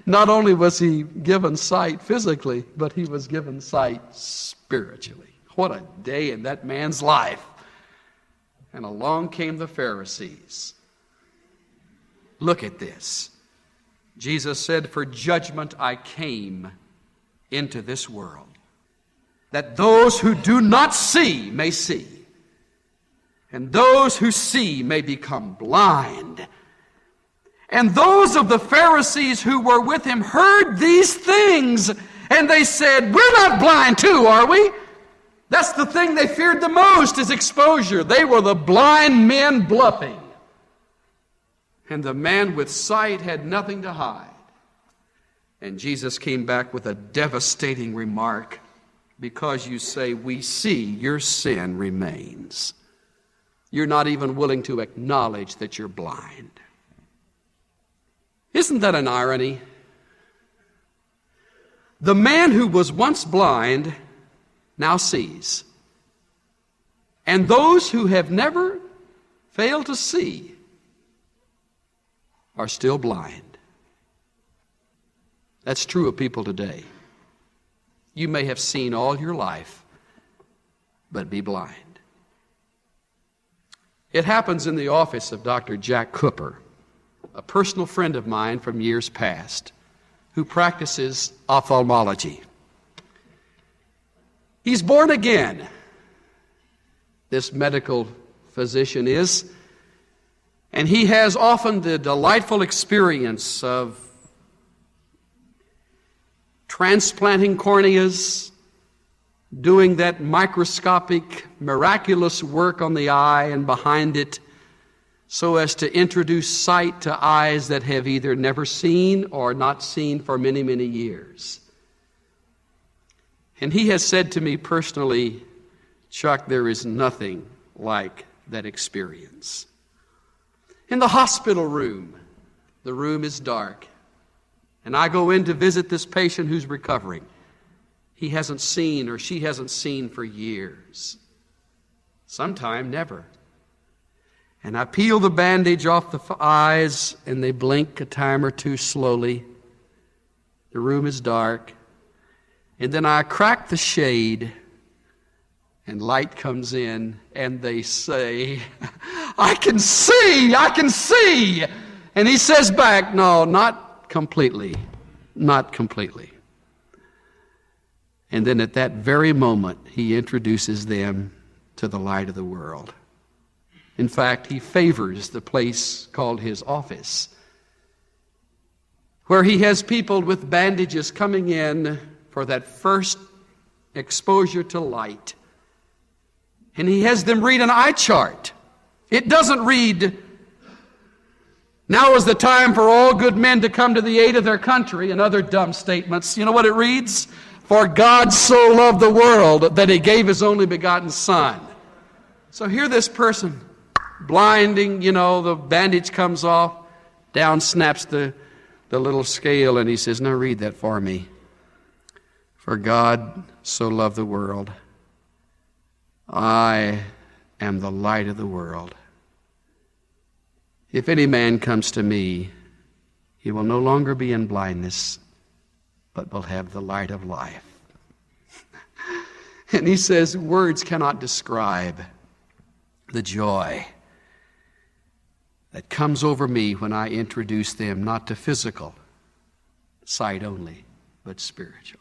Not only was he given sight physically, but he was given sight spiritually. What a day in that man's life. And along came the Pharisees. Look at this. Jesus said, "For judgment I came into this world, that those who do not see may see, and those who see may become blind." And those of the Pharisees who were with him heard these things, and they said, "We're not blind too, are we?" That's the thing they feared the most, is exposure. They were the blind men bluffing. And the man with sight had nothing to hide. And Jesus came back with a devastating remark. "Because you say we see, your sin remains. You're not even willing to acknowledge that you're blind." Isn't that an irony? The man who was once blind now sees. And those who have never failed to see are still blind. That's true of people today. You may have seen all your life, but be blind. It happens in the office of Dr. Jack Cooper, a personal friend of mine from years past, who practices ophthalmology. He's born again, this medical physician is, and he has often the delightful experience of transplanting corneas, doing that microscopic, miraculous work on the eye and behind it, so as to introduce sight to eyes that have either never seen or not seen for many, many years. And he has said to me personally, "Chuck, there is nothing like that experience." In the hospital room, the room is dark, and I go in to visit this patient who's recovering. He hasn't seen or she hasn't seen for years, sometime never. And I peel the bandage off the eyes, and they blink a time or two slowly. The room is dark. And then I crack the shade, and light comes in, and they say, "I can see, I can see." And he says back, "No, not completely, not completely." And then at that very moment, he introduces them to the light of the world. In fact, he favors the place called his office, where he has people with bandages coming in for that first exposure to light. And he has them read an eye chart. It doesn't read, "Now is the time for all good men to come to the aid of their country," and other dumb statements. You know what it reads? "For God so loved the world that he gave his only begotten Son." So here this person, blinding, the bandage comes off, down snaps the little scale, and he says, "Now read that for me. For God so loved the world. I am the light of the world. If any man comes to me, he will no longer be in blindness, but will have the light of life." And he says, words cannot describe the joy that comes over me when I introduce them not to physical sight only, but spiritual.